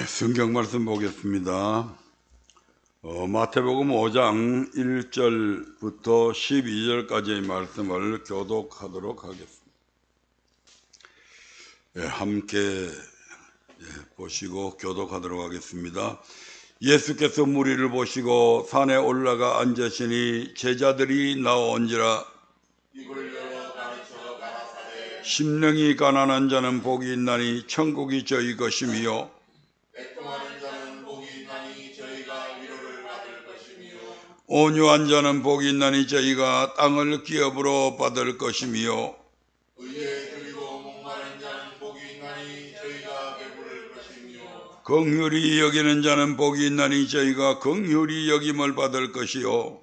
성경 말씀 보겠습니다. 마태복음 5장 1절부터 12절까지의 말씀을 교독하도록 하겠습니다. 함께 보시고 교독하도록 하겠습니다. 예수께서 무리를 보시고 산에 올라가 앉으시니 제자들이 나온지라. 입을 열어 가르쳐 가라사대 심령이 가난한 자는 복이 있나니 천국이 저희 것이며 애통하는 자는 복이 있나니 저희가 위로를 받을 것이며 온유한 자는 복이 있나니 저희가 땅을 기업으로 받을 것이며 의에 들이고 목마른 자는 복이 있나니 저희가 배부를 것이며 긍휼히 여기는 자는 복이 있나니 저희가 긍휼히 여김을 받을 것이요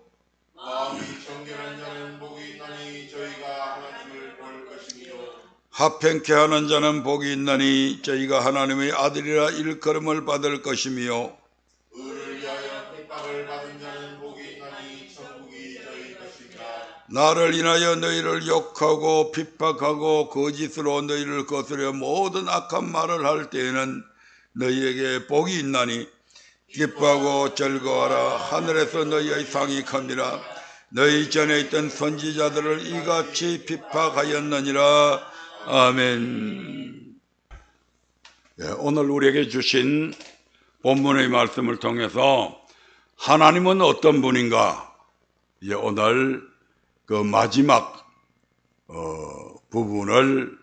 마음이 청결한 자는 복이 있나니 저희가 하나님을 볼 것이며 합행케 하는 자는 복이 있나니 저희가 하나님의 아들이라 일컬음을 받을 것이며 의를 위하여 핍박을 받은 자는 복이 있나니 천국이 저희 것이니라. 나를 인하여 너희를 욕하고 핍박하고 거짓으로 너희를 거스려 모든 악한 말을 할 때에는 너희에게 복이 있나니 기뻐하고 즐거워하라. 하늘에서 너희의 상이 큽니다. 너희 전에 있던 선지자들을 이같이 핍박하였느니라. 아멘. 오늘 우리에게 주신 본문의 말씀을 통해서 하나님은 어떤 분인가? 오늘 그 마지막 부분을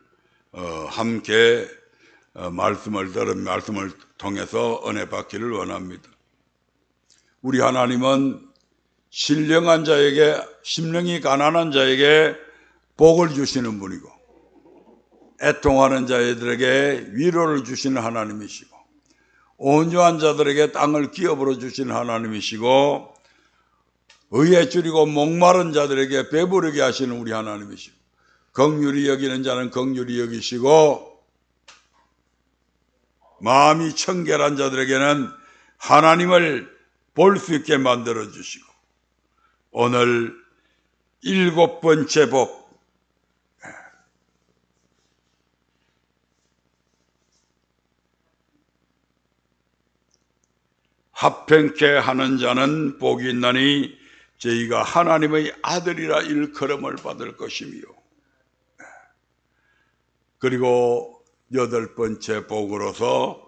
함께 말씀을 통해서 은혜 받기를 원합니다. 우리 하나님은 신령한 자에게, 심령이 가난한 자에게 복을 주시는 분이고 애통하는 자들에게 위로를 주시는 하나님이시고 온유한 자들에게 땅을 기업으로 주시는 하나님이시고 의에 줄이고 목마른 자들에게 배부르게 하시는 우리 하나님이시고 긍휼히 여기는 자는 긍휼히 여기시고 마음이 청결한 자들에게는 하나님을 볼 수 있게 만들어 주시고 오늘 7번째 복, 합행케 하는 자는 복이 있나니 저희가 하나님의 아들이라 일컬음을 받을 것이며 그리고 8번째 복으로서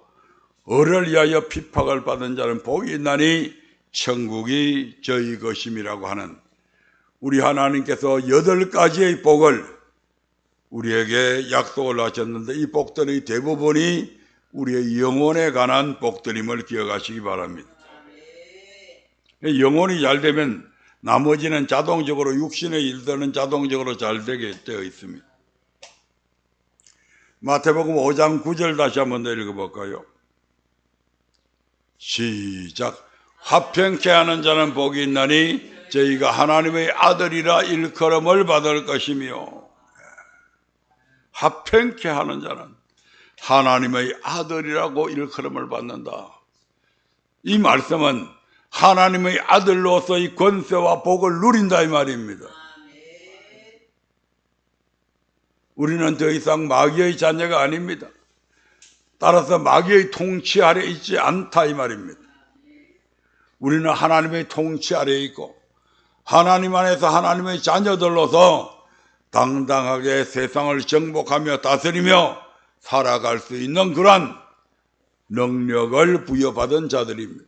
의를 위하여 핍박을 받은 자는 복이 있나니 천국이 저희 것임이라고 하는 우리 하나님께서 8가지의 복을 우리에게 약속을 하셨는데 이 복들의 대부분이 우리의 영혼에 관한 복들임을 기억하시기 바랍니다. 영혼이 잘 되면 나머지는 자동적으로 육신의 일들은 자동적으로 잘 되게 되어 있습니다. 마태복음 5장 9절 다시 한번 더 읽어볼까요? 시작. 합행케 하는 자는 복이 있나니 저희가 하나님의 아들이라 일컬음을 받을 것이며 합행케 하는 자는 하나님의 아들이라고 일컬음을 받는다. 이 말씀은 하나님의 아들로서의 권세와 복을 누린다 이 말입니다. 우리는 더 이상 마귀의 자녀가 아닙니다. 따라서 마귀의 통치 아래 있지 않다 이 말입니다. 우리는 하나님의 통치 아래에 있고 하나님 안에서 하나님의 자녀들로서 당당하게 세상을 정복하며 다스리며 살아갈 수 있는 그런 능력을 부여받은 자들입니다.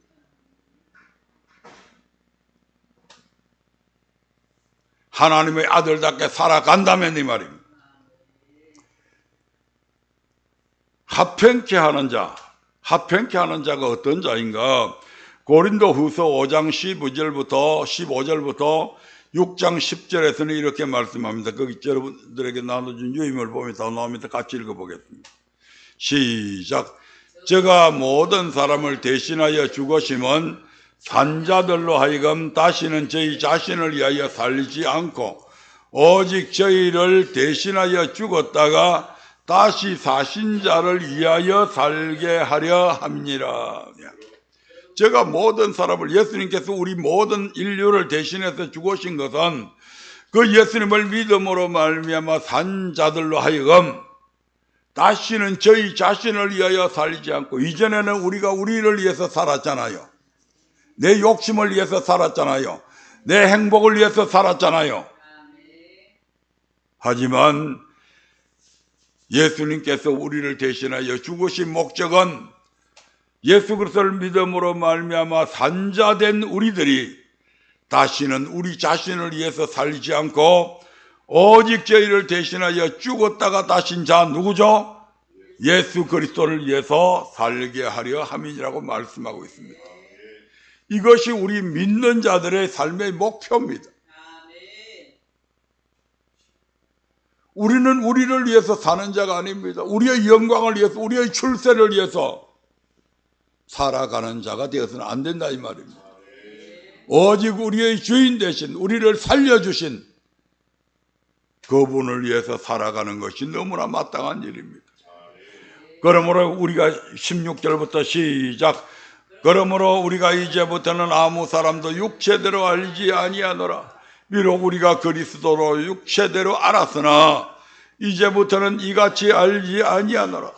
하나님의 아들답게 살아간다면 이 말입니다. 합행케 하는 자, 합행케 하는 자가 어떤 자인가? 고린도후서 5장 12절부터 15절부터 6장 10절에서는 이렇게 말씀합니다. 거기 여러분들에게 나눠준 유임을 보면 다 나옵니다. 같이 읽어보겠습니다. 시작. 저가 모든 사람을 대신하여 죽으심은 산자들로 하여금 다시는 저희 자신을 위하여 살지 않고 오직 저희를 대신하여 죽었다가 다시 사신 자를 위하여 살게 하려 함이니라. 제가 모든 사람을, 예수님께서 우리 모든 인류를 대신해서 죽으신 것은 그 예수님을 믿음으로 말미암아 산 자들로 하여금 다시는 저희 자신을 위하여 살지 않고, 이전에는 우리가 우리를 위해서 살았잖아요. 내 욕심을 위해서 살았잖아요. 내 행복을 위해서 살았잖아요. 하지만 예수님께서 우리를 대신하여 죽으신 목적은 예수 그리스도를 믿음으로 말미암아 산자된 우리들이 다시는 우리 자신을 위해서 살지 않고 오직 저희를 대신하여 죽었다가 다신 자 누구죠? 예수 그리스도를 위해서 살게 하려 함이라고 말씀하고 있습니다. 이것이 우리 믿는 자들의 삶의 목표입니다. 우리는 우리를 위해서 사는 자가 아닙니다. 우리의 영광을 위해서, 우리의 출세를 위해서 살아가는 자가 되어서는 안 된다 이 말입니다. 오직 우리의 주인 대신 우리를 살려주신 그분을 위해서 살아가는 것이 너무나 마땅한 일입니다. 그러므로 우리가 16절부터 시작. 그러므로 우리가 이제부터는 아무 사람도 육체대로 알지 아니하노라. 비록 우리가 그리스도로 육체대로 알았으나 이제부터는 이같이 알지 아니하노라.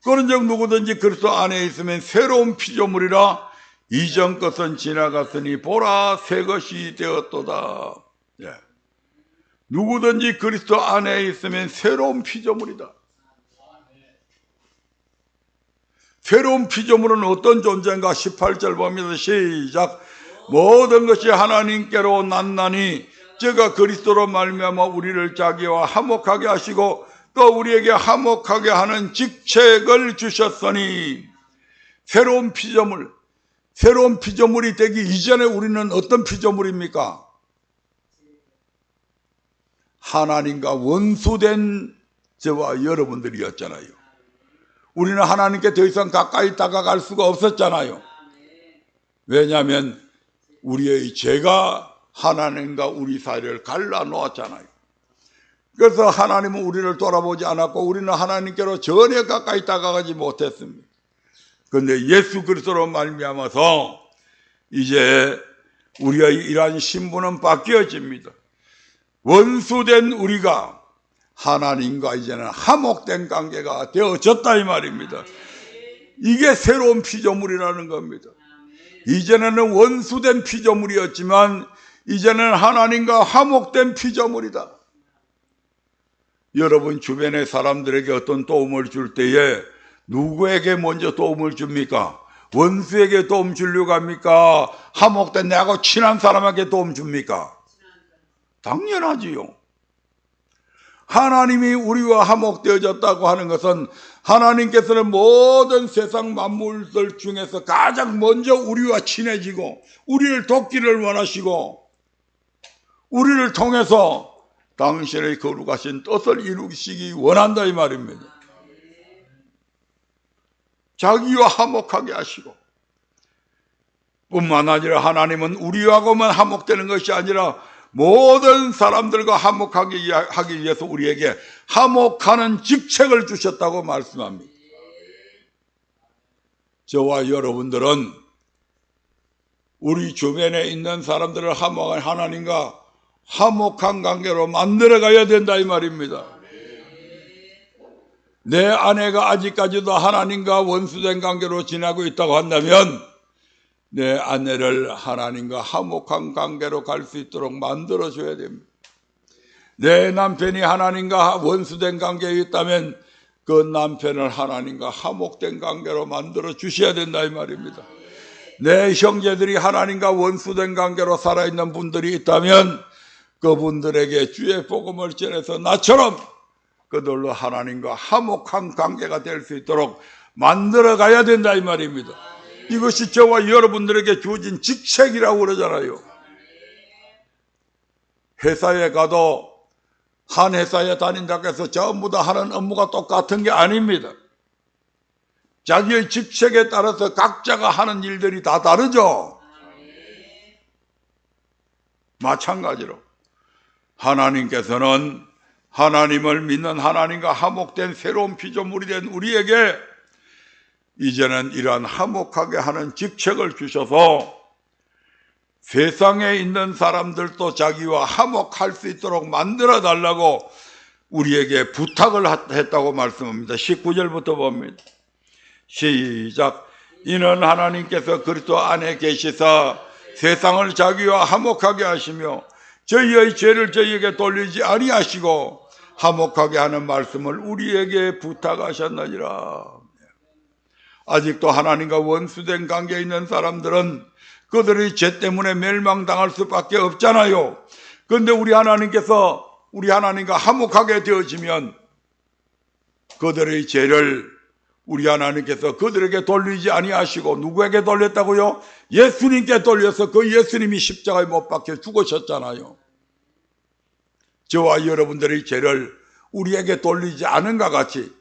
그런즉 누구든지 그리스도 안에 있으면 새로운 피조물이라. 이전 것은 지나갔으니 보라 새 것이 되었도다. 예. 누구든지 그리스도 안에 있으면 새로운 피조물이다. 새로운 피조물은 어떤 존재인가? 18절 봅니다. 시작. 모든 것이 하나님께로 났나니 저가 그리스도로 말미암아 우리를 자기와 화목하게 하시고 또 우리에게 화목하게 하는 직책을 주셨으니. 새로운 피조물이 되기 이전에 우리는 어떤 피조물입니까? 하나님과 원수된 저와 여러분들이었잖아요. 우리는 하나님께 더 이상 가까이 다가갈 수가 없었잖아요. 왜냐하면 우리의 죄가 하나님과 우리 사이를 갈라놓았잖아요. 그래서 하나님은 우리를 돌아보지 않았고 우리는 하나님께로 전혀 가까이 다가가지 못했습니다. 그런데 예수 그리스도로 말미암아서 이제 우리의 이러한 신분은 바뀌어집니다. 원수된 우리가 하나님과 이제는 화목된 관계가 되어졌다 이 말입니다. 이게 새로운 피조물이라는 겁니다. 이전에는 원수된 피조물이었지만 이제는 하나님과 화목된 피조물이다. 여러분 주변의 사람들에게 어떤 도움을 줄 때에 누구에게 먼저 도움을 줍니까? 원수에게 도움 주려고 합니까? 화목된 내하고 친한 사람에게 도움 줍니까? 당연하지요. 하나님이 우리와 화목되어졌다고 하는 것은 하나님께서는 모든 세상 만물들 중에서 가장 먼저 우리와 친해지고 우리를 돕기를 원하시고 우리를 통해서 당신의 거룩하신 뜻을 이루시기 원한다 이 말입니다. 자기와 화목하게 하시고 뿐만 아니라 하나님은 우리하고만 화목되는 것이 아니라 모든 사람들과 화목하게 하기 위해서 우리에게 화목하는 직책을 주셨다고 말씀합니다. 저와 여러분들은 우리 주변에 있는 사람들을 하나님과 화목한 관계로 만들어가야 된다 이 말입니다. 내 아내가 아직까지도 하나님과 원수된 관계로 지나고 있다고 한다면 내 아내를 하나님과 화목한 관계로 갈 수 있도록 만들어줘야 됩니다. 내 남편이 하나님과 원수된 관계에 있다면 그 남편을 하나님과 화목된 관계로 만들어 주셔야 된다 이 말입니다. 내 형제들이 하나님과 원수된 관계로 살아있는 분들이 있다면 그분들에게 주의 복음을 전해서 나처럼 그들로 하나님과 화목한 관계가 될 수 있도록 만들어 가야 된다 이 말입니다. 이것이 저와 여러분들에게 주어진 직책이라고 그러잖아요. 회사에 가도 한 회사에 다닌다고 해서 전부 다 하는 업무가 똑같은 게 아닙니다. 자기의 직책에 따라서 각자가 하는 일들이 다 다르죠. 마찬가지로 하나님께서는 하나님을 믿는 하나님과 화목된 새로운 피조물이 된 우리에게 이제는 이러한 화목하게 하는 직책을 주셔서 세상에 있는 사람들도 자기와 화목할 수 있도록 만들어 달라고 우리에게 부탁을 했다고 말씀합니다. 19절부터 봅니다. 시작. 이는 하나님께서 그리스도 안에 계시사 세상을 자기와 화목하게 하시며 저희의 죄를 저희에게 돌리지 아니하시고 화목하게 하는 말씀을 우리에게 부탁하셨느니라. 아직도 하나님과 원수된 관계에 있는 사람들은 그들의 죄 때문에 멸망당할 수밖에 없잖아요. 그런데 우리 하나님과 화목하게 되어지면 그들의 죄를 우리 하나님께서 그들에게 돌리지 아니하시고 누구에게 돌렸다고요? 예수님께 돌려서 그 예수님이 십자가에 못 박혀 죽으셨잖아요. 저와 여러분들의 죄를 우리에게 돌리지 않은 것 같이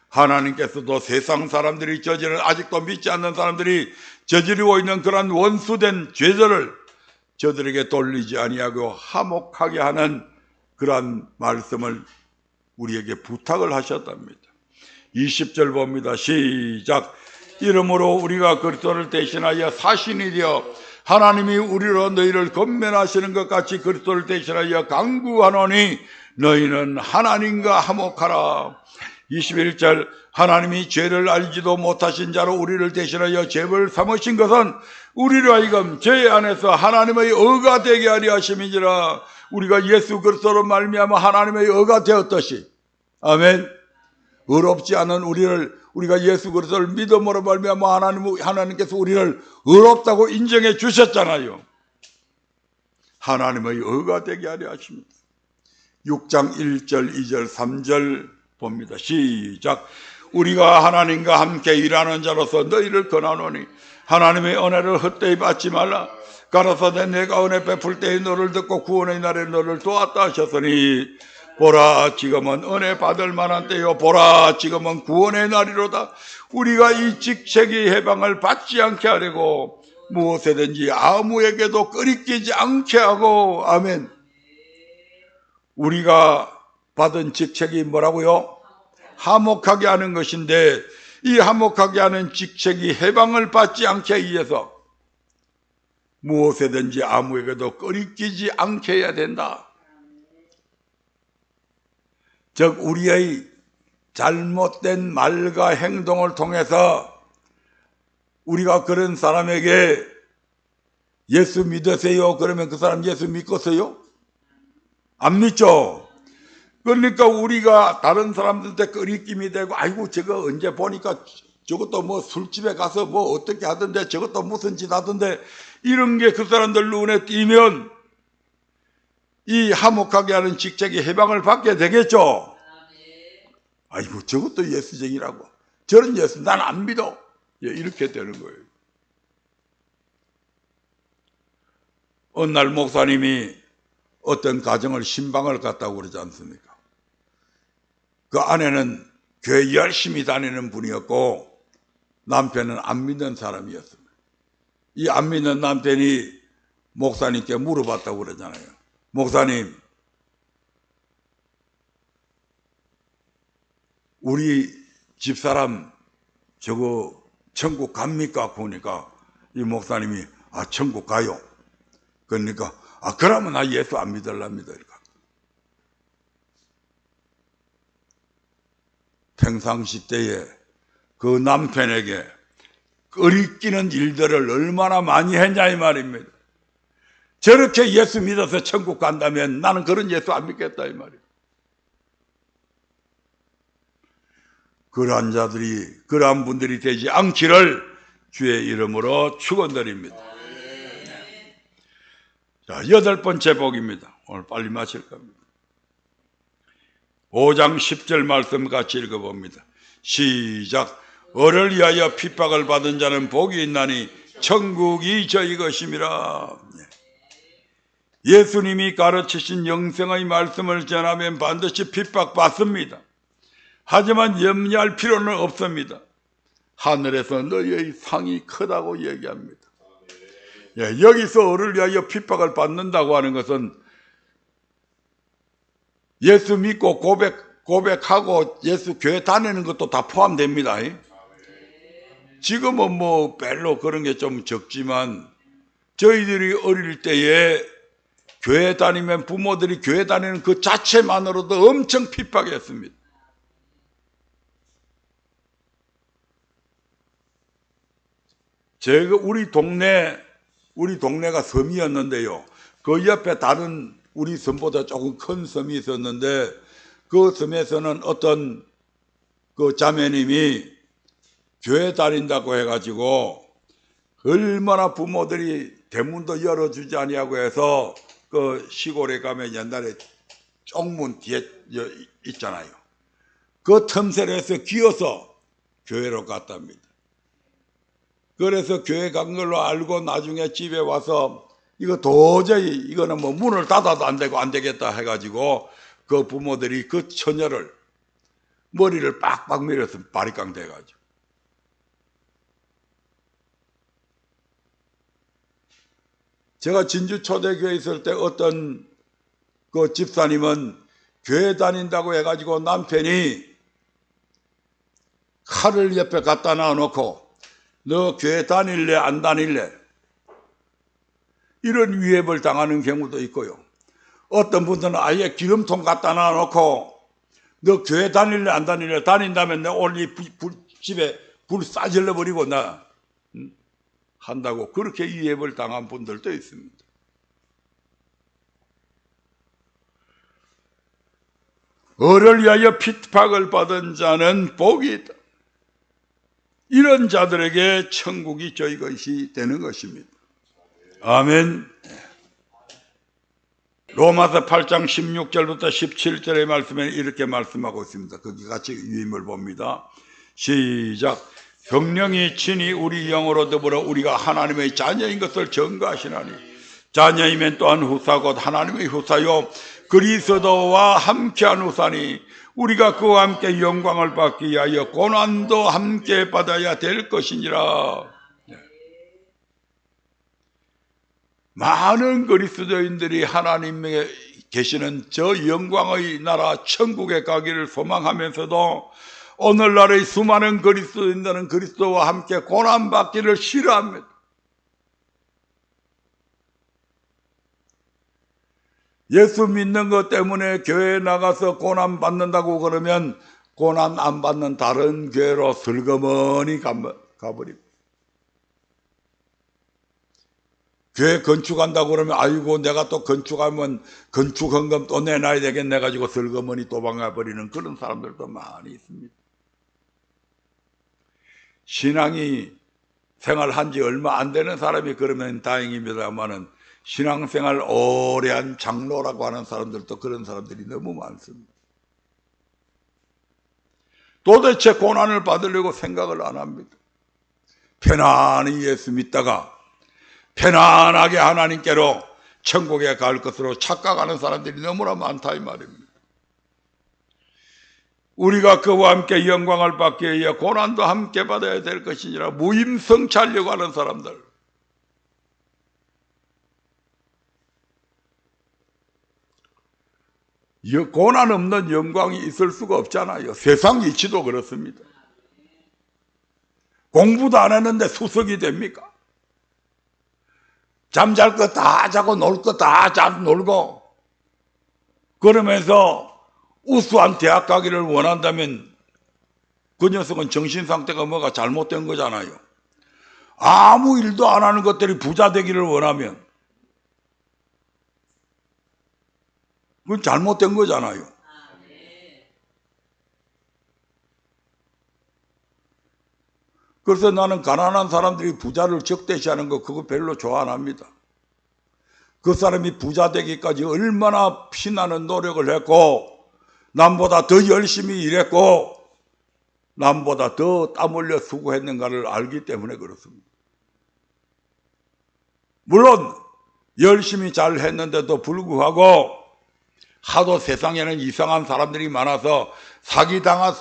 하나님께서도 세상 사람들이 저지른 아직도 믿지 않는 사람들이 저지르고 있는 그런 원수된 죄들을 저들에게 돌리지 아니하고 화목하게 하는 그러한 말씀을 우리에게 부탁을 하셨답니다. 20절 봅니다. 시작. 이러므로 우리가 그리스도를 대신하여 사신이 되어 하나님이 우리로 너희를 권면하시는 것 같이 그리스도를 대신하여 강구하노니 너희는 하나님과 화목하라. 21절. 하나님이 죄를 알지도 못하신 자로 우리를 대신하여 죄를 삼으신 것은 우리로 하여금 죄 안에서 하나님의 의가 되게 하려 하심이니라. 우리가 예수 그리스도로 말미암아 하나님의 의가 되었듯이, 아멘. 의롭지 않은 우리가 예수 그리스도를 믿음으로 말미암아 하나님께서 우리를 의롭다고 인정해 주셨잖아요. 하나님의 의가 되게 하려 하십니다. 6장 1절, 2절, 3절 봅니다. 시작. 우리가 하나님과 함께 일하는 자로서 너희를 권하노니 하나님의 은혜를 헛되이 받지 말라. 가라사대 내가 은혜 베풀 때에 너를 듣고 구원의 날에 너를 도왔다 하셨으니 보라 지금은 은혜 받을 만한 때요 보라 지금은 구원의 날이로다. 우리가 이 직책의 해방을 받지 않게 하려고 무엇이든지 아무에게도 끄리끼지 않게 하고, 아멘. 우리가 받은 직책이 뭐라고요? 화목하게 하는 것인데 이 화목하게 하는 직책이 해방을 받지 않게 위해서 무엇이든지 아무에게도 끄리끼지 않게 해야 된다. 즉 우리의 잘못된 말과 행동을 통해서 우리가 그런 사람에게 예수 믿으세요 그러면 그 사람 예수 믿겠어요? 안 믿죠? 그러니까 우리가 다른 사람들한테 끄리낌이 되고 아이고 저거 언제 보니까 저것도 뭐 술집에 가서 뭐 어떻게 하던데 저것도 무슨 짓 하던데 이런 게 그 사람들 눈에 띄면 이 화목하게 하는 직책이 해방을 받게 되겠죠. 아이고 저것도 예수쟁이라고 저런 예수 난 안 믿어. 이렇게 되는 거예요. 어느 날 목사님이 어떤 가정을 신방을 갔다고 그러지 않습니까? 그 아내는 교회 열심히 다니는 분이었고 남편은 안 믿는 사람이었습니다. 이 안 믿는 남편이 목사님께 물어봤다고 그러잖아요. 목사님, 우리 집사람 저거 천국 갑니까? 보니까 이 목사님이 천국 가요. 그러니까 그러면 나 예수 안 믿을랍니다. 평상시 때에 그 남편에게 끄리끼는 일들을 얼마나 많이 했냐 이 말입니다. 저렇게 예수 믿어서 천국 간다면 나는 그런 예수 안 믿겠다 이 말이에요. 그러한 분들이 되지 않기를 주의 이름으로 축원드립니다. 자, 8번째 복입니다. 오늘 빨리 마칠 겁니다. 5장 10절 말씀 같이 읽어봅니다. 시작. 어를 위하여 핍박을 받은 자는 복이 있나니 천국이 저희 것임이라. 예수님이 가르치신 영생의 말씀을 전하면 반드시 핍박받습니다. 하지만 염려할 필요는 없습니다. 하늘에서 너희의 상이 크다고 얘기합니다. 여기서 어를 위하여 핍박을 받는다고 하는 것은 예수 믿고 고백하고 예수 교회 다니는 것도 다 포함됩니다. 지금은 뭐 별로 그런 게 좀 적지만 저희들이 어릴 때에 교회 다니면 부모들이 교회 다니는 그 자체만으로도 엄청 핍박했습니다. 우리 동네가 섬이었는데요. 그 옆에 다른 우리 섬보다 조금 큰 섬이 있었는데 그 섬에서는 어떤 그 자매님이 교회 다닌다고 해가지고 얼마나 부모들이 대문도 열어주지 아니하고 해서 그 시골에 가면 옛날에 쪽문 뒤에 있잖아요. 그 틈새로 해서 기어서 교회로 갔답니다. 그래서 교회 간 걸로 알고 나중에 집에 와서 이거 도저히 이거는 뭐 문을 닫아도 안 되고 안 되겠다 해가지고 그 부모들이 그 처녀를 머리를 빡빡 밀어서 바리깡 돼가지고 제가 진주 초대교회 있을 때 어떤 그 집사님은 교회 다닌다고 해가지고 남편이 칼을 옆에 갖다 놔놓고 너 교회 다닐래 안 다닐래 이런 위협을 당하는 경우도 있고요. 어떤 분들은 아예 기름통 갖다 놔놓고 너 교회 다닐래 안 다닐래 다닌다면 내 오늘 집에 불 싸질러 버리고 나 한다고 그렇게 위협을 당한 분들도 있습니다. 어를 위하여 핍박을 받은 자는 복이 있다. 이런 자들에게 천국이 저희 것이 되는 것입니다. 아멘. 로마서 8장 16절부터 17절의 말씀에 이렇게 말씀하고 있습니다. 거기 같이 유임을 봅니다. 시작. 성령이 친히 우리 영으로 더불어 우리가 하나님의 자녀인 것을 증거하시나니 자녀이면 또한 후사 곧 하나님의 후사요 그리스도와 함께한 후사니 우리가 그와 함께 영광을 받기 위하여 고난도 함께 받아야 될 것이니라. 많은 그리스도인들이 하나님에 계시는 저 영광의 나라 천국에 가기를 소망하면서도 오늘날의 수많은 그리스도인들은 그리스도와 함께 고난받기를 싫어합니다. 예수 믿는 것 때문에 교회에 나가서 고난 받는다고 그러면 고난 안 받는 다른 교회로 슬그머니 가버립니다. 교회 건축한다고 그러면 아이고 내가 또 건축하면 건축헌금 또 내놔야 되겠네 가지고 슬그머니 도망가버리는 그런 사람들도 많이 있습니다. 신앙이 생활한 지 얼마 안 되는 사람이 그러면 다행입니다만은 신앙생활 오래 한 장로라고 하는 사람들도 그런 사람들이 너무 많습니다. 도대체 고난을 받으려고 생각을 안 합니다. 편안히 예수 믿다가 편안하게 하나님께로 천국에 갈 것으로 착각하는 사람들이 너무나 많다 이 말입니다. 우리가 그와 함께 영광을 받기 위해 고난도 함께 받아야 될 것이니라 무임성취하려고 하는 사람들. 고난 없는 영광이 있을 수가 없잖아요. 세상 이치도 그렇습니다. 공부도 안 했는데 수석이 됩니까? 잠잘 거 다 자고 놀 거 다 놀고 그러면서 우수한 대학 가기를 원한다면 그 녀석은 정신상태가 뭐가 잘못된 거잖아요. 아무 일도 안 하는 것들이 부자 되기를 원하면 그건 잘못된 거잖아요. 그래서 나는 가난한 사람들이 부자를 적대시하는 거 그거 별로 좋아 안 합니다. 그 사람이 부자 되기까지 얼마나 피나는 노력을 했고 남보다 더 열심히 일했고 남보다 더 땀 흘려 수고했는가를 알기 때문에 그렇습니다. 물론 열심히 잘 했는데도 불구하고 하도 세상에는 이상한 사람들이 많아서 사기당할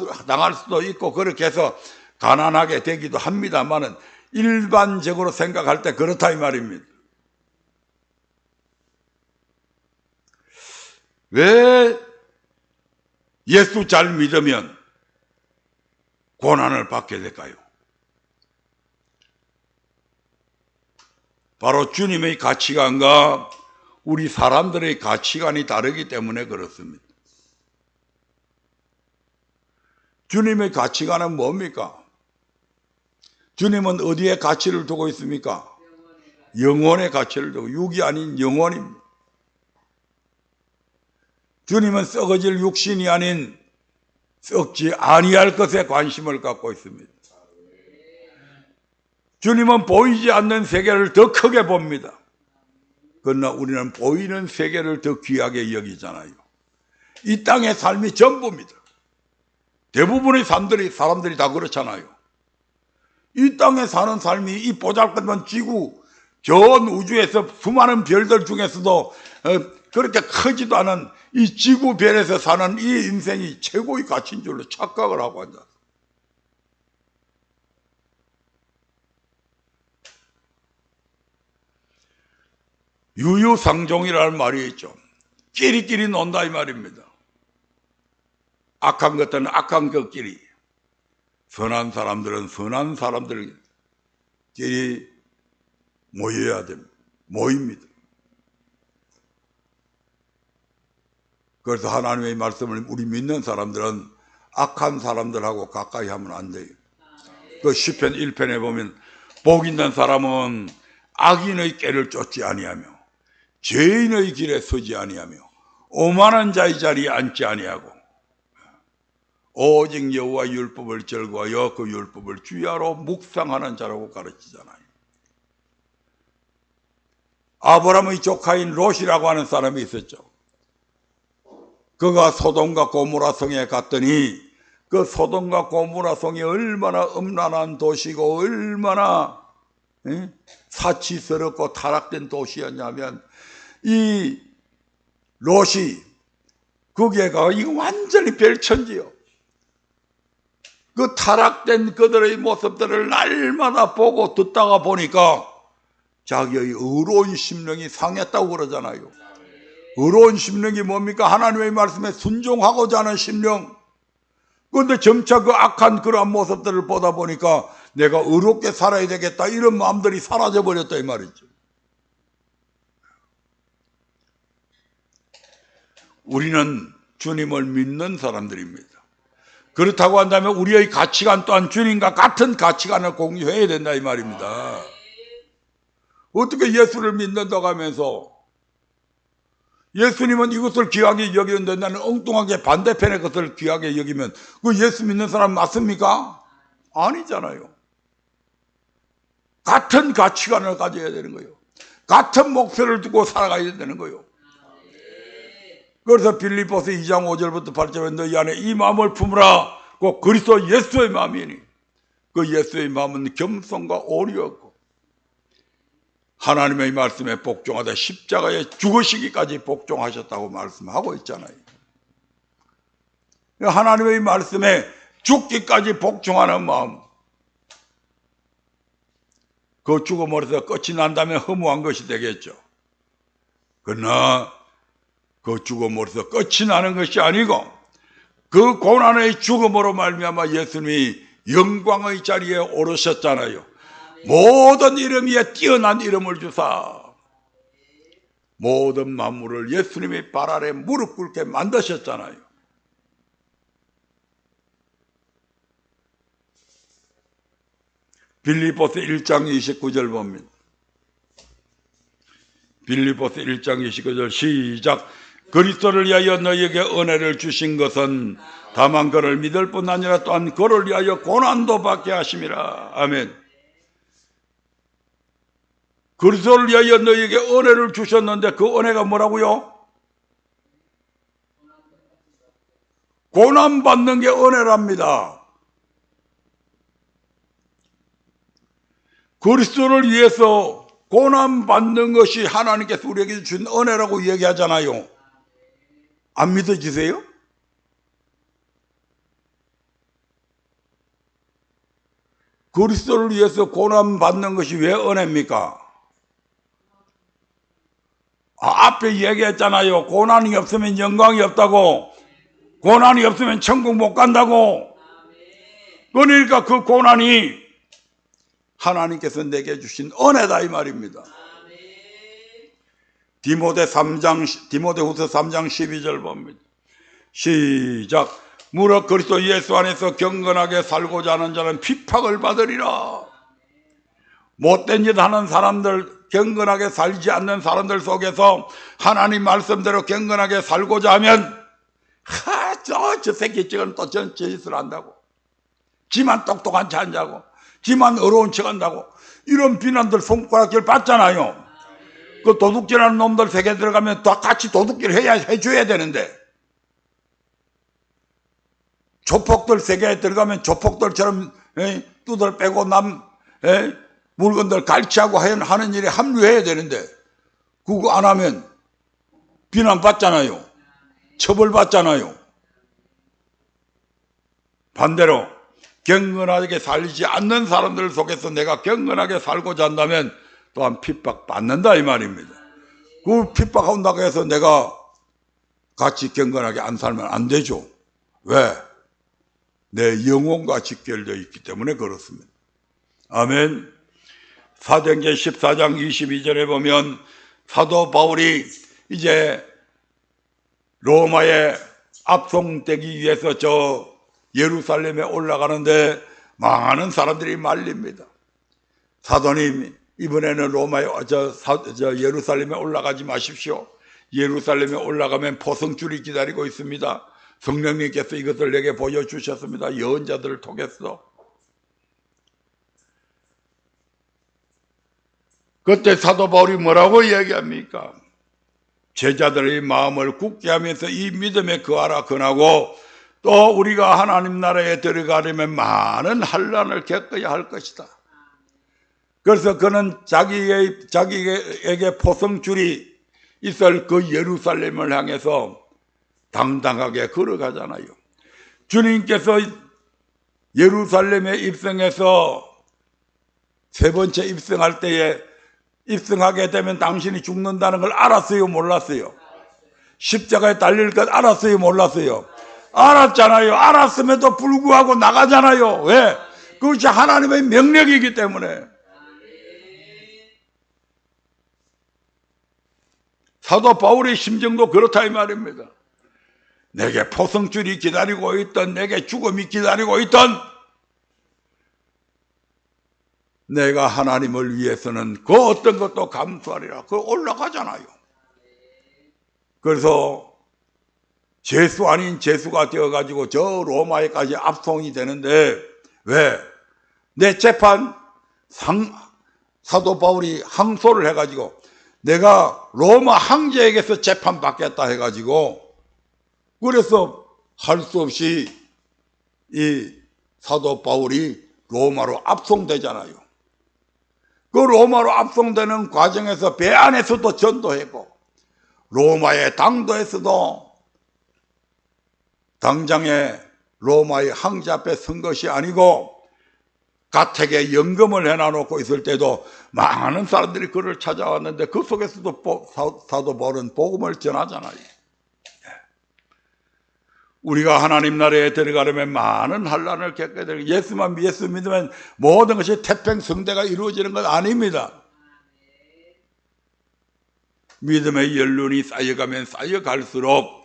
수도 있고 그렇게 해서 가난하게 되기도 합니다만은 일반적으로 생각할 때 그렇다 이 말입니다. 왜 예수 잘 믿으면 고난을 받게 될까요? 바로 주님의 가치관과 우리 사람들의 가치관이 다르기 때문에 그렇습니다. 주님의 가치관은 뭡니까? 주님은 어디에 가치를 두고 있습니까? 영혼의 가치를 두고, 육이 아닌 영혼입니다. 주님은 썩어질 육신이 아닌 썩지 아니할 것에 관심을 갖고 있습니다. 주님은 보이지 않는 세계를 더 크게 봅니다. 그러나 우리는 보이는 세계를 더 귀하게 여기잖아요. 이 땅의 삶이 전부입니다. 대부분의 사람들이 다 그렇잖아요. 이 땅에 사는 삶이 이 보잘것없는 지구, 전 우주에서 수많은 별들 중에서도 그렇게 크지도 않은 이 지구별에서 사는 이 인생이 최고의 가치인 줄로 착각을 하고 앉았어요. 유유상종이라는 말이 있죠. 끼리끼리 논다 이 말입니다. 악한 것들은 악한 것끼리, 선한 사람들은 선한 사람들끼리 모여야 됩니다. 모입니다. 그래서 하나님의 말씀을 우리 믿는 사람들은 악한 사람들하고 가까이 하면 안 돼요. 그 시편 1편에 보면 복 있는 사람은 악인의 꾀를 쫓지 아니하며 죄인의 길에 서지 아니하며 오만한 자의 자리에 앉지 아니하고 오직 여호와 율법을 즐거워하여 그 율법을 주야로 묵상하는 자라고 가르치잖아요. 아브라함의 조카인 롯이라고 하는 사람이 있었죠. 그가 소돔과 고모라 성에 갔더니 그 소돔과 고모라 성이 얼마나 음란한 도시고 얼마나 사치스럽고 타락된 도시였냐면 이 롯이 거기에가 이거 완전히 별천지요. 그 타락된 그들의 모습들을 날마다 보고 듣다가 보니까 자기의 의로운 심령이 상했다고 그러잖아요. 의로운 심령이 뭡니까? 하나님의 말씀에 순종하고자 하는 심령. 그런데 점차 그 악한 그러한 모습들을 보다 보니까 내가 의롭게 살아야 되겠다 이런 마음들이 사라져버렸다 이 말이죠. 우리는 주님을 믿는 사람들입니다. 그렇다고 한다면 우리의 가치관 또한 주님과 같은 가치관을 공유해야 된다 이 말입니다. 어떻게 예수를 믿는다고 하면서 예수님은 이것을 귀하게 여기는데 나는 엉뚱하게 반대편의 것을 귀하게 여기면 그 예수 믿는 사람 맞습니까? 아니잖아요. 같은 가치관을 가져야 되는 거예요. 같은 목표를 두고 살아가야 되는 거예요. 그래서 빌립보서 2장 5절부터 8절에 너희 안에 이 마음을 품으라. 그 그리스도 예수의 마음이니 그 예수의 마음은 겸손과 오리였고 하나님의 말씀에 복종하다 십자가에 죽으시기까지 복종하셨다고 말씀하고 있잖아요. 하나님의 말씀에 죽기까지 복종하는 마음, 그 죽음으로서 끝이 난다면 허무한 것이 되겠죠. 그러나 그 죽음으로서 끝이 나는 것이 아니고 그 고난의 죽음으로 말미암아 예수님이 영광의 자리에 오르셨잖아요. 모든 이름 위에 뛰어난 이름을 주사 모든 만물을 예수님의 발 아래 무릎 꿇게 만드셨잖아요. 빌립보서 1장 29절 봅니다. 빌립보서 1장 29절 시작. 그리스도를 위하여 너희에게 은혜를 주신 것은 다만 그를 믿을 뿐 아니라 또한 그를 위하여 고난도 받게 하심이라. 아멘. 그리스도를 위하여 너희에게 은혜를 주셨는데 그 은혜가 뭐라고요? 고난받는 게 은혜랍니다. 그리스도를 위해서 고난받는 것이 하나님께서 우리에게 주신 은혜라고 얘기하잖아요. 안 믿어지세요? 그리스도를 위해서 고난받는 것이 왜 은혜입니까? 앞에 얘기했잖아요. 고난이 없으면 영광이 없다고. 고난이 없으면 천국 못 간다고. 그러니까 그 고난이 하나님께서 내게 주신 은혜다 이 말입니다. 디모데후서 3장 12절 봅니다. 시작. 무릇 그리스도 예수 안에서 경건하게 살고자 하는 자는 핍박을 받으리라. 못된 짓 하는 사람들, 경건하게 살지 않는 사람들 속에서 하나님 말씀대로 경건하게 살고자 하면 저 새끼 지금 또 저 짓을 한다고, 지만 똑똑한 척 한다고, 지만 어려운 척 한다고, 이런 비난들 손가락질 받잖아요. 그 도둑질하는 놈들 세계 들어가면 다 같이 도둑질 해줘야 되는데, 조폭들 세계에 들어가면 조폭들처럼 뚜들 빼고 남 물건들 갈취하고 하는 일에 합류해야 되는데, 그거 안 하면 비난받잖아요. 처벌받잖아요. 반대로 경건하게 살지 않는 사람들 속에서 내가 경건하게 살고자 한다면 또한 핍박받는다 이 말입니다. 그 핍박한다고 해서 내가 같이 경건하게 안 살면 안 되죠. 왜? 내 영혼과 직결되어 있기 때문에 그렇습니다. 아멘. 사도행전 14장 22절에 보면 사도 바울이 이제 로마에 압송되기 위해서 저 예루살렘에 올라가는데 많은 사람들이 말립니다. 사도님, 이번에는 로마에 예루살렘에 올라가지 마십시오. 예루살렘에 올라가면 포성줄이 기다리고 있습니다. 성령님께서 이것을 내게 보여주셨습니다. 예언자들을 통해서. 그때 사도 바울이 뭐라고 이야기합니까? 제자들의 마음을 굳게 하면서 이 믿음에 거하라 건하고, 또 우리가 하나님 나라에 들어가려면 많은 환난을 겪어야 할 것이다. 그래서 그는 자기에게 포성줄이 있을 그 예루살렘을 향해서 당당하게 걸어가잖아요. 주님께서 예루살렘에 입성해서 세 번째 입성할 때에 입성하게 되면 당신이 죽는다는 걸 알았어요, 몰랐어요? 십자가에 달릴 것 알았어요, 몰랐어요? 알았잖아요. 알았음에도 불구하고 나가잖아요. 왜? 그것이 하나님의 명령이기 때문에. 사도 바울의 심정도 그렇다 이 말입니다. 내게 포성줄이 기다리고 있던, 내게 죽음이 기다리고 있던, 내가 하나님을 위해서는 그 어떤 것도 감수하리라. 그거 올라가잖아요. 그래서 죄수 아닌 죄수가 되어가지고 저 로마에까지 압송이 되는데, 왜? 내 재판 사도 바울이 항소를 해가지고 내가 로마 황제에게서 재판받겠다 해가지고, 그래서 할 수 없이 이 사도 바울이 로마로 압송되잖아요. 그 로마로 압송되는 과정에서 배 안에서도 전도했고, 로마의 당도에서도 당장에 로마의 황제 앞에 선 것이 아니고 가택에 연금을 해놔놓고 있을 때도 많은 사람들이 그를 찾아왔는데, 그 속에서도 사도 바울은 복음을 전하잖아요. 우리가 하나님 나라에 들어가려면 많은 환난을 겪게 되고, 예수 믿으면 모든 것이 태평성대가 이루어지는 건 아닙니다. 믿음의 연륜이 쌓여가면 쌓여갈수록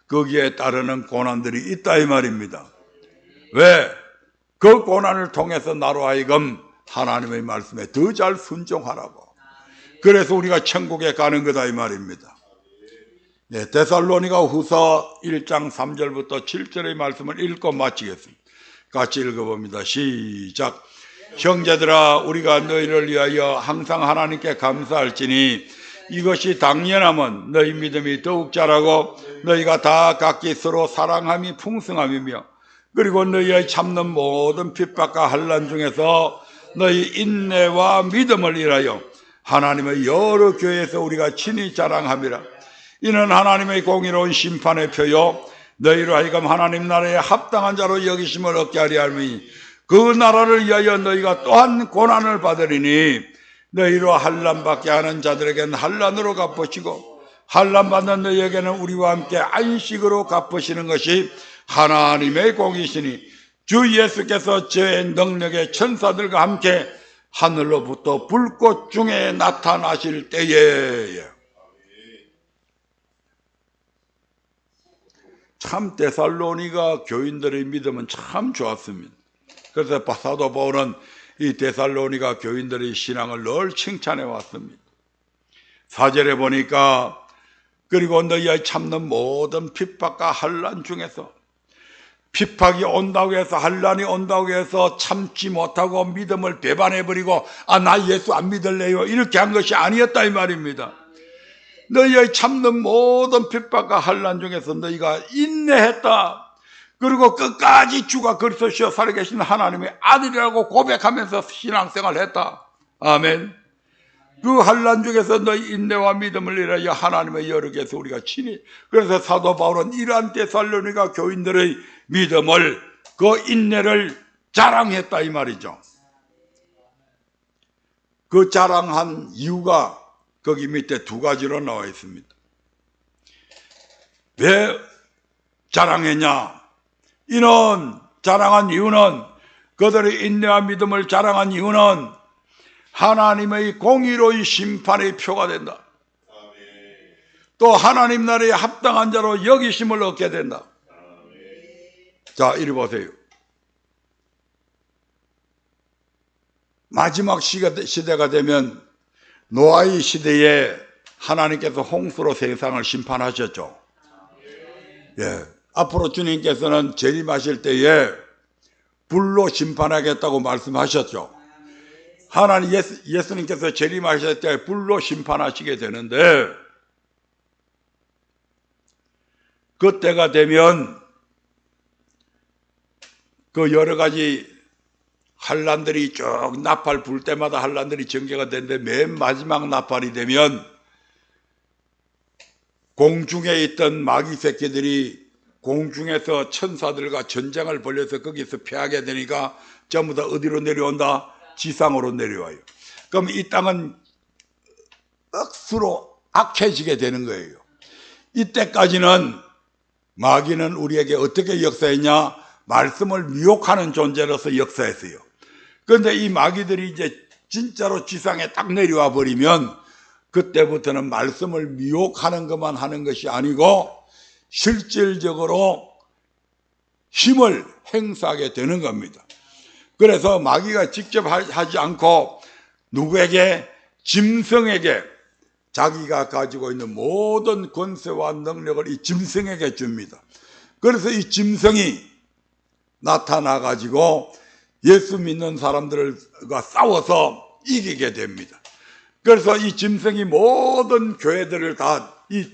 거기에 따르는 고난들이 있다 이 말입니다. 왜? 그 고난을 통해서 나로 하여금 하나님의 말씀에 더 잘 순종하라고. 그래서 우리가 천국에 가는 거다 이 말입니다. 네, 데살로니가 후서 1장 3절부터 7절의 말씀을 읽고 마치겠습니다. 같이 읽어봅니다. 시작. 형제들아, 우리가 너희를 위하여 항상 하나님께 감사할지니 이것이 당연하면 너희 믿음이 더욱 자라고 너희가 다 각기 서로 사랑함이 풍성함이며, 그리고 너희의 참는 모든 핍박과 환난 중에서 너희 인내와 믿음을 인하여 하나님의 여러 교회에서 우리가 친히 자랑함이라. 이는 하나님의 공의로운 심판의 표요 너희로 하여금 하나님 나라에 합당한 자로 여기심을 얻게 하려 함이니, 그 나라를 위하여 너희가 또한 고난을 받으리니 너희로 환난받게 하는 자들에게는 환난으로 갚으시고 환난받는 너희에게는 우리와 함께 안식으로 갚으시는 것이 하나님의 공이시니, 주 예수께서 저의 능력의 천사들과 함께 하늘로부터 불꽃 중에 나타나실 때에. 참 데살로니가 교인들의 믿음은 참 좋았습니다. 그래서 사도 바울은 이 데살로니가 교인들의 신앙을 늘 칭찬해 왔습니다. 4절에 보니까 그리고 너희의 참는 모든 핍박과 환난 중에서, 핍박이 온다고 해서, 환난이 온다고 해서 참지 못하고 믿음을 배반해버리고 나 예수 안 믿을래요 이렇게 한 것이 아니었다 이 말입니다. 너희의 참는 모든 핍박과 환난 중에서 너희가 인내했다. 그리고 끝까지 주가 그리스도시여 살아계신 하나님의 아들이라고 고백하면서 신앙생활을 했다. 아멘. 그 환난 중에서 너희 인내와 믿음을 이라여 하나님의 여력에서 우리가 친히, 그래서 사도 바울은 이러한 데살로니가 교인들의 믿음을, 그 인내를 자랑했다 이 말이죠. 그 자랑한 이유가 거기 밑에 두 가지로 나와 있습니다. 왜 자랑했냐? 이는 자랑한 이유는, 그들의 인내와 믿음을 자랑한 이유는 하나님의 공의로의 심판의 표가 된다. 또 하나님 나라에 합당한 자로 여기심을 얻게 된다. 자, 이리 보세요. 마지막 시대가 되면 노아의 시대에 하나님께서 홍수로 세상을 심판하셨죠. 예. 앞으로 주님께서는 재림하실 때에 불로 심판하겠다고 말씀하셨죠. 하나님 예수님께서 재림하실 때 불로 심판하시게 되는데, 그때가 되면 그 여러 가지 환난들이 쭉 나팔 불 때마다 환난들이 전개가 되는데, 맨 마지막 나팔이 되면 공중에 있던 마귀 새끼들이 공중에서 천사들과 전쟁을 벌여서 거기서 패하게 되니까 전부 다 어디로 내려온다? 지상으로 내려와요. 그럼 이 땅은 억수로 악해지게 되는 거예요. 이때까지는 마귀는 우리에게 어떻게 역사했냐? 말씀을 미혹하는 존재로서 역사했어요. 그런데 이 마귀들이 이제 진짜로 지상에 딱 내려와 버리면 그때부터는 말씀을 미혹하는 것만 하는 것이 아니고 실질적으로 힘을 행사하게 되는 겁니다. 그래서 마귀가 직접 하지 않고 누구에게? 짐승에게 자기가 가지고 있는 모든 권세와 능력을 이 짐승에게 줍니다. 그래서 이 짐승이 나타나 가지고 예수 믿는 사람들과 싸워서 이기게 됩니다. 그래서 이 짐승이 모든 교회들을 다, 이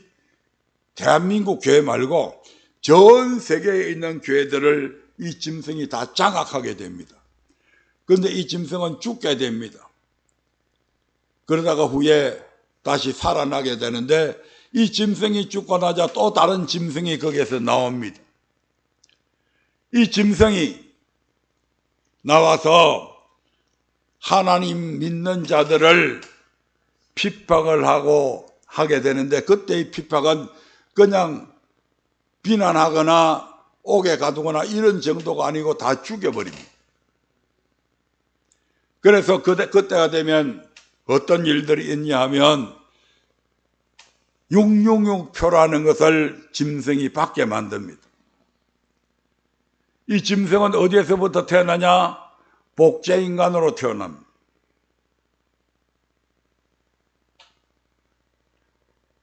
대한민국 교회 말고 전 세계에 있는 교회들을 이 짐승이 다 장악하게 됩니다. 그런데 이 짐승은 죽게 됩니다. 그러다가 후에 다시 살아나게 되는데, 이 짐승이 죽고 나자 또 다른 짐승이 거기에서 나옵니다. 이 짐승이 나와서 하나님 믿는 자들을 핍박을 하게 되는데, 그때의 핍박은 그냥 비난하거나 옥에 가두거나 이런 정도가 아니고 다 죽여버립니다. 그래서 그때가 되면 어떤 일들이 있냐 하면 666표라는 것을 짐승이 받게 만듭니다. 이 짐승은 어디에서부터 태어나냐? 복제인간으로 태어납니다.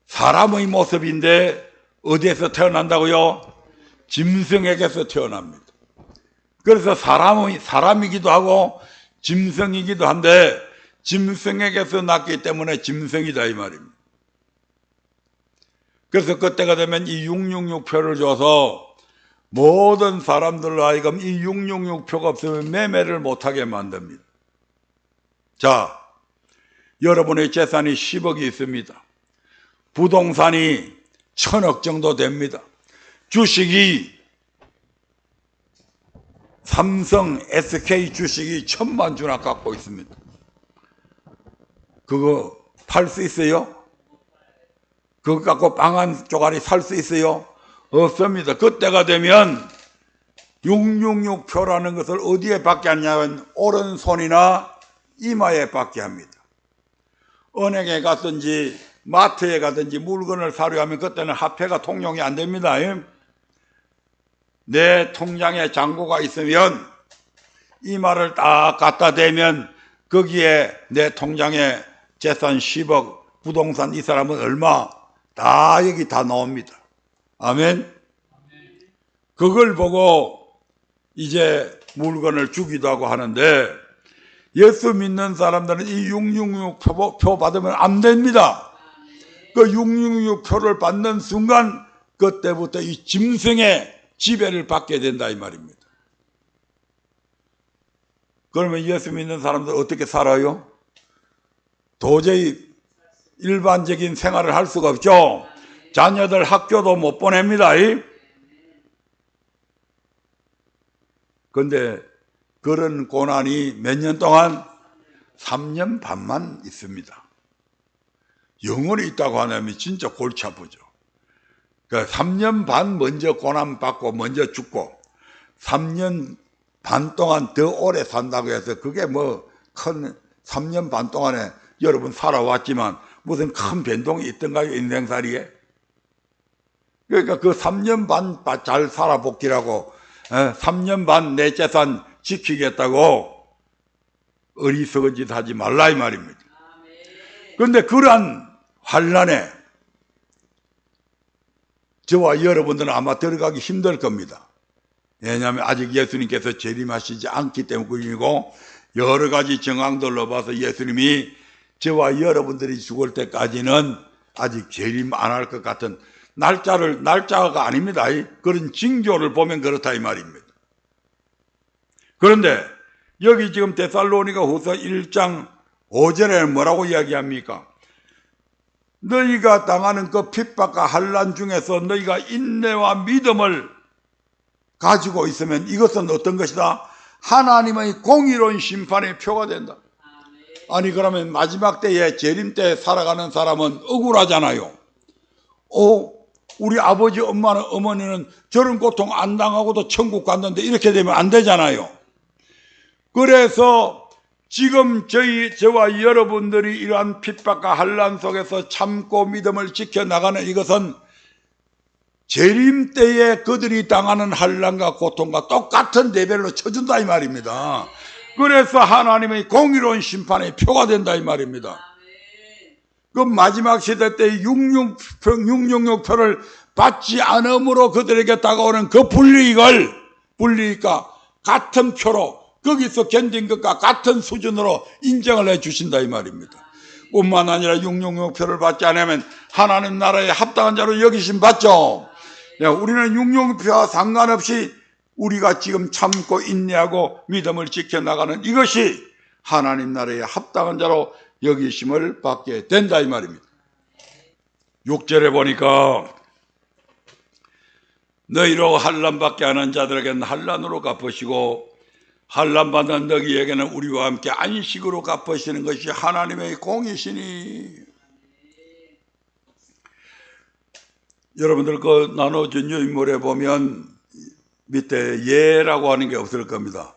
사람의 모습인데 어디에서 태어난다고요? 짐승에게서 태어납니다. 그래서 사람이기도 하고 짐승이기도 한데 짐승에게서 났기 때문에 짐승이다 이 말입니다. 그래서 그때가 되면 이 666표를 줘서 모든 사람들로 하여금 이 666표가 없으면 매매를 못하게 만듭니다. 자, 여러분의 재산이 10억이 있습니다. 부동산이 1000억 정도 됩니다. 주식이 삼성, SK 주식이 1000만 주나 갖고 있습니다. 그거 팔 수 있어요? 그거 갖고 빵 한 쪼가리 살 수 있어요? 없습니다. 그때가 되면 666표라는 것을 어디에 받게 하냐면 오른손이나 이마에 받게 합니다. 은행에 갔든지 마트에 가든지 물건을 사려 하면 그때는 화폐가 통용이 안 됩니다. 내 통장에 잔고가 있으면 이 말을 딱 갖다 대면 거기에 내 통장에 재산 10억, 부동산 이 사람은 얼마, 다 여기 다 나옵니다. 아멘. 그걸 보고 이제 물건을 주기도 하고 하는데, 예수 믿는 사람들은 이 666 표 받으면 안 됩니다. 그 666 표를 받는 순간 그때부터 이 짐승의 지배를 받게 된다 이 말입니다. 그러면 예수 믿는 사람들 어떻게 살아요? 도저히 일반적인 생활을 할 수가 없죠. 자녀들 학교도 못 보냅니다. 그런데 그런 고난이 몇 년 동안? 3년 반만 있습니다. 영원히 있다고 하면 진짜 골치 아프죠. 그러니까 3년 반 먼저 고난 받고 먼저 죽고 3년 반 동안 더 오래 산다고 해서 그게 뭐 큰 3년 반 동안에 여러분 살아왔지만 무슨 큰 변동이 있던가요? 인생살이에? 그러니까 그 3년 반 잘 살아복기라고 3년 반 내 재산 지키겠다고 어리석은 짓 하지 말라 이 말입니다. 그런데 그러한 환난에 저와 여러분들은 아마 들어가기 힘들 겁니다. 왜냐하면 아직 예수님께서 재림하시지 않기 때문이고 여러 가지 정황들로 봐서 예수님이 저와 여러분들이 죽을 때까지는 아직 재림 안 할 것 같은 날짜가 아닙니다. 그런 징조를 보면 그렇다 이 말입니다. 그런데 여기 지금 데살로니가 후서 1장 5절에는 뭐라고 이야기합니까? 너희가 당하는 그 핍박과 환난 중에서 너희가 인내와 믿음을 가지고 있으면 이것은 어떤 것이다? 하나님의 공의로운 심판의 표가 된다. 아니 그러면 마지막 때에 재림 때 살아가는 사람은 억울하잖아요. 우리 아버지 어머니는 저런 고통 안 당하고도 천국 갔는데 이렇게 되면 안 되잖아요. 그래서 지금 저와 여러분들이 이러한 핍박과 환난 속에서 참고 믿음을 지켜나가는 이것은 재림 때에 그들이 당하는 환난과 고통과 똑같은 레벨로 쳐준다 이 말입니다. 그래서 하나님의 공의로운 심판의 표가 된다 이 말입니다. 그 마지막 시대 때 666표를 받지 않음으로 그들에게 다가오는 그 불리니까 같은 표로 거기서 견딘 것과 같은 수준으로 인정을 해주신다 이 말입니다. 뿐만 아니라 666표를 받지 않으면 하나님 나라에 합당한 자로 여기심 받죠. 우리는 666표와 상관없이 우리가 지금 참고 인내하고 믿음을 지켜나가는 이것이 하나님 나라에 합당한 자로 여기심을 받게 된다 이 말입니다. 6절에 보니까 너희로 환난받게 하는 자들에게는 환난으로 갚으시고 환난받는 너희에게는 우리와 함께 안식으로 갚으시는 것이 하나님의 공이시니. 여러분들 그 나눠준 유인물에 보면 밑에 예라고 하는 게 없을 겁니다.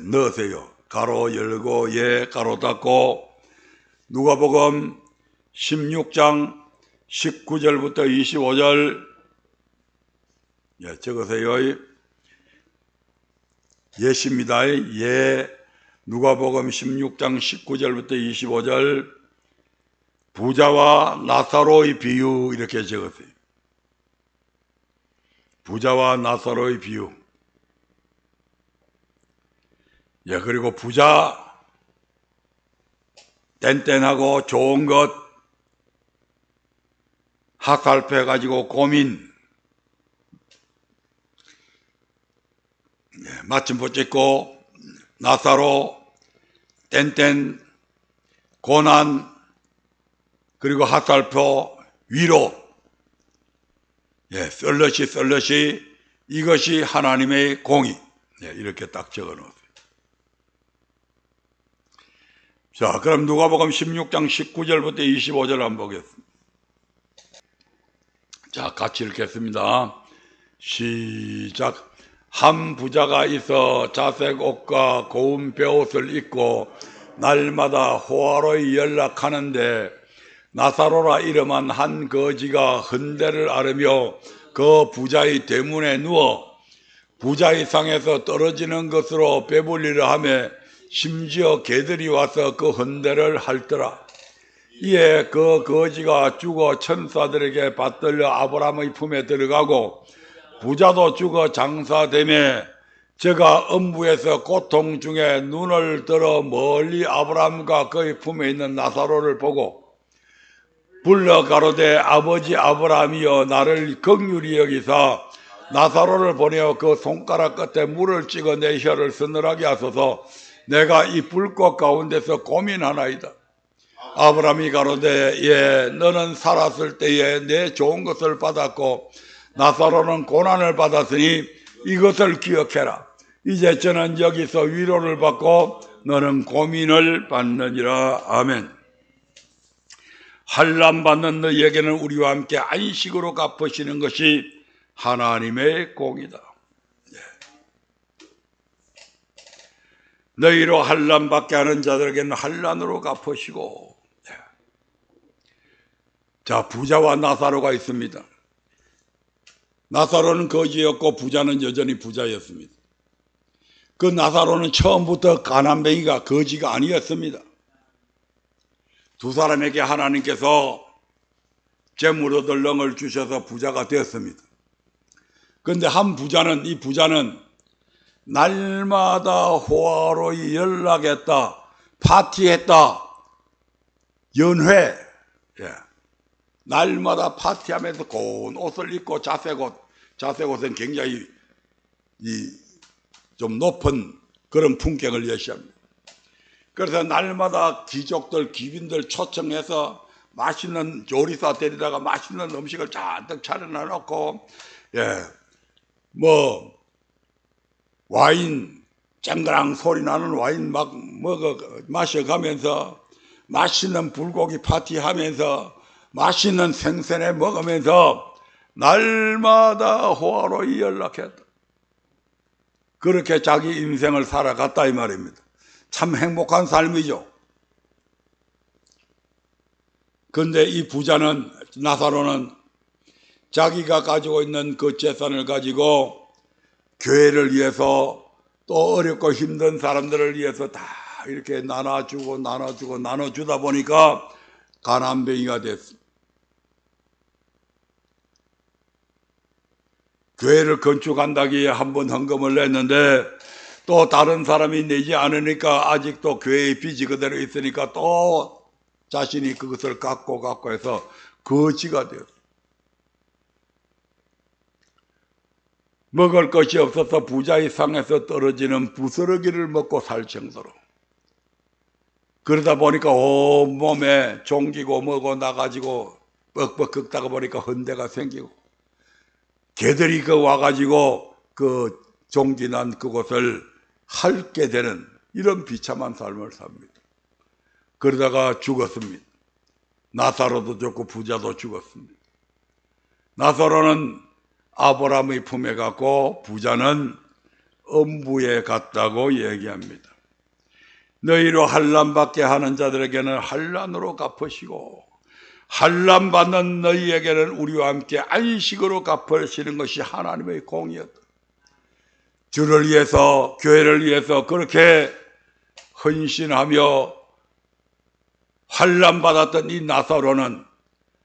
넣으세요. 가로 열고 예 가로 닫고. 누가복음 16장 19절부터 25절 적으세요. 예십니다. 예. 누가복음 16장 19절부터 25절 부자와 나사로의 비유 이렇게 적었어요. 부자와 나사로의 비유. 그리고 부자 뗀뗀하고 좋은 것 학살패가지고 고민 마침표 찍고 나사로 뗀뗀 고난 그리고 화살표 위로 썰러시 이것이 하나님의 공의 이렇게 딱 적어 놓았어요. 자, 그럼 누가복음 16장 19절부터 25절 한번 보겠습니다. 자, 같이 읽겠습니다. 시작. 한 부자가 있어 자색 옷과 고운 베옷을 입고 날마다 호화로이 연락하는데 나사로라 이름한 한 거지가 흔대를 앓으며 그 부자의 대문에 누워 부자의 상에서 떨어지는 것으로 배불리려 하며 심지어 개들이 와서 그 헌대를 핥더라. 이에 그 거지가 죽어 천사들에게 받들려 아브라함의 품에 들어가고 부자도 죽어 장사되매 제가 음부에서 고통 중에 눈을 들어 멀리 아브라함과 그의 품에 있는 나사로를 보고 불러 가로되 아버지 아브라함이여 나를 긍휼히 여기사 나사로를 보내어 그 손가락 끝에 물을 찍어 내 혀를 서늘하게 하소서. 내가 이 불꽃 가운데서 고민하나이다. 아브라함이 가로되 예 너는 살았을 때에 내 좋은 것을 받았고 나사로는 고난을 받았으니 이것을 기억해라. 이제 저는 여기서 위로를 받고 너는 고민을 받느니라. 아멘. 환난 받는 너희에게는 우리와 함께 안식으로 갚으시는 것이 하나님의 공이다. 너희로 환난 받게 하는 자들에게는 환난으로 갚으시고. 자, 부자와 나사로가 있습니다. 나사로는 거지였고 부자는 여전히 부자였습니다. 그 나사로는 처음부터 가난뱅이가 거지가 아니었습니다. 두 사람에게 하나님께서 재물 얻을 능을 주셔서 부자가 되었습니다. 그런데 이 부자는 날마다 호화로이 연락했다, 파티했다, 연회, 날마다 파티하면서 고운 옷을 입고 자색옷은 굉장히 좀 높은 그런 풍경을 예시합니다. 그래서 날마다 귀빈들 초청해서 맛있는 조리사 데리다가 맛있는 음식을 잔뜩 차려놔 놓고, 와인, 쨍그랑 소리 나는 와인 막 마셔가면서 맛있는 불고기 파티하면서 맛있는 생선회 먹으면서 날마다 호화로이 연락했다. 그렇게 자기 인생을 살아갔다 이 말입니다. 참 행복한 삶이죠. 그런데 이 부자는, 나사로는 자기가 가지고 있는 그 재산을 가지고 교회를 위해서 또 어렵고 힘든 사람들을 위해서 다 이렇게 나눠주다 보니까 가난뱅이가 됐습니다. 교회를 건축한다기에 한번 헌금을 냈는데 또 다른 사람이 내지 않으니까 아직도 교회의 빚이 그대로 있으니까 또 자신이 그것을 갖고 해서 거지가 되었어요. 먹을 것이 없어서 부자의 상에서 떨어지는 부스러기를 먹고 살 정도로. 그러다 보니까 온몸에 종기고 뭐고 나가지고 뻑뻑 긁다가 보니까 헌대가 생기고 개들이 와가지고 그 종기난 그곳을 핥게 되는 이런 비참한 삶을 삽니다. 그러다가 죽었습니다. 나사로도 죽고 부자도 죽었습니다. 나사로는 아브라함의 품에 갔고 부자는 음부에 갔다고 얘기합니다. 너희로 환난 받게 하는 자들에게는 환난으로 갚으시고 환난 받는 너희에게는 우리와 함께 안식으로 갚으시는 것이 하나님의 공이었다. 주를 위해서, 교회를 위해서 그렇게 헌신하며 환난 받았던 이 나사로는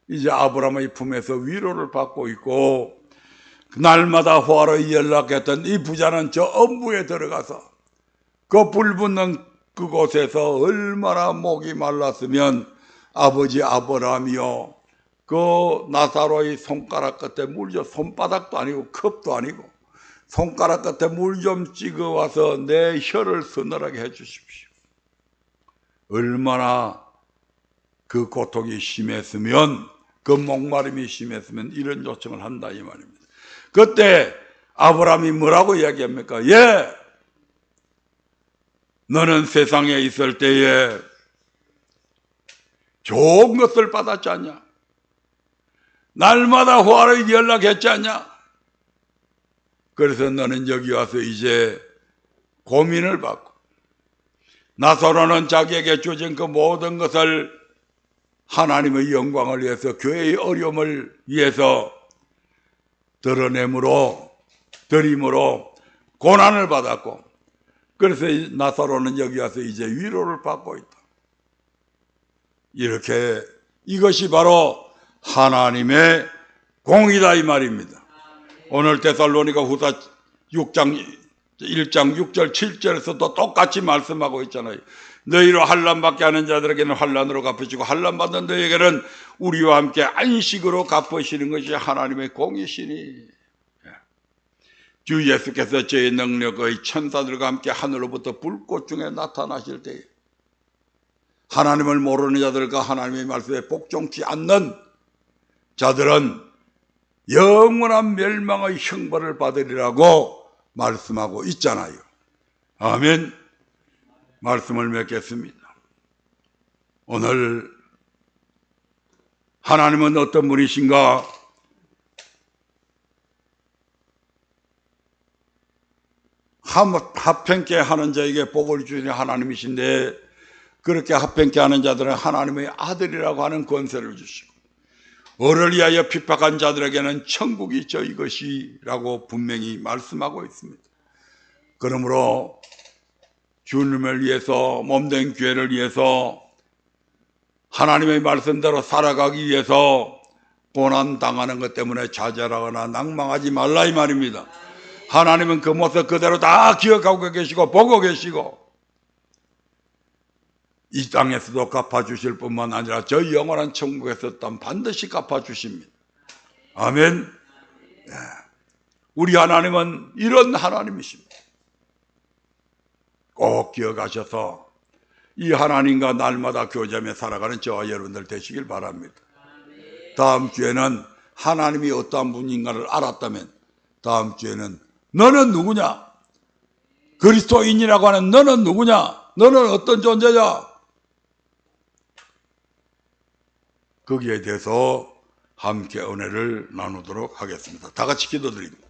이제 아브라함의 품에서 위로를 받고 있고, 날마다 호화로이 연락했던 이 부자는 저 음부에 들어가서 그 불 붙는 그곳에서 얼마나 목이 말랐으면 아버지 아브라함이요, 그 나사로의 손가락 끝에 물 좀, 손바닥도 아니고 컵도 아니고 손가락 끝에 물 좀 찍어 와서 내 혀를 서늘하게 해 주십시오. 얼마나 그 고통이 심했으면, 그 목마름이 심했으면 이런 요청을 한다 이 말입니다. 그때 아브라함이 뭐라고 이야기합니까? 예, 너는 세상에 있을 때에 좋은 것을 받았지 않냐? 날마다 호화로이 연락했지 않냐? 그래서 너는 여기 와서 이제 고민을 받고, 나사로는 자기에게 주신 그 모든 것을 하나님의 영광을 위해서, 교회의 어려움을 위해서 드림으로 고난을 받았고, 그래서 나사로는 여기 와서 이제 위로를 받고 있다. 이렇게 이것이 바로 하나님의 공이다 이 말입니다. 오늘 데살로니가 후서 6장 1장 6절 7절에서도 똑같이 말씀하고 있잖아요. 너희로 환난받게 하는 자들에게는 환난으로 갚으시고 환난받는 너희에게는 우리와 함께 안식으로 갚으시는 것이 하나님의 공이시니, 주 예수께서 저의 능력의 천사들과 함께 하늘로부터 불꽃 중에 나타나실 때에 하나님을 모르는 자들과 하나님의 말씀에 복종치 않는 자들은 영원한 멸망의 형벌을 받으리라고 말씀하고 있잖아요. 아멘. 말씀을 맺겠습니다. 오늘 하나님은 어떤 분이신가? 합행케 하는 자에게 복을 주시는 하나님이신데, 그렇게 합행케 하는 자들은 하나님의 아들이라고 하는 권세를 주시고, 어를 위하여 핍박한 자들에게는 천국이 저희 것이라고 분명히 말씀하고 있습니다. 그러므로 주님을 위해서, 몸된 교회를 위해서, 하나님의 말씀대로 살아가기 위해서 고난 당하는 것 때문에 좌절하거나 낭망하지 말라 이 말입니다. 하나님은 그 모습 그대로 다 기억하고 계시고 보고 계시고, 이 땅에서도 갚아주실 뿐만 아니라 저 영원한 천국에서 반드시 갚아주십니다. 아멘. 우리 하나님은 이런 하나님이십니다. 꼭 기억하셔서 이 하나님과 날마다 교제하며 살아가는 저와 여러분들 되시길 바랍니다. 다음 주에는 하나님이 어떠한 분인가를 알았다면 다음 주에는 너는 누구냐? 그리스도인이라고 하는 너는 누구냐? 너는 어떤 존재냐? 거기에 대해서 함께 은혜를 나누도록 하겠습니다. 다 같이 기도드립니다.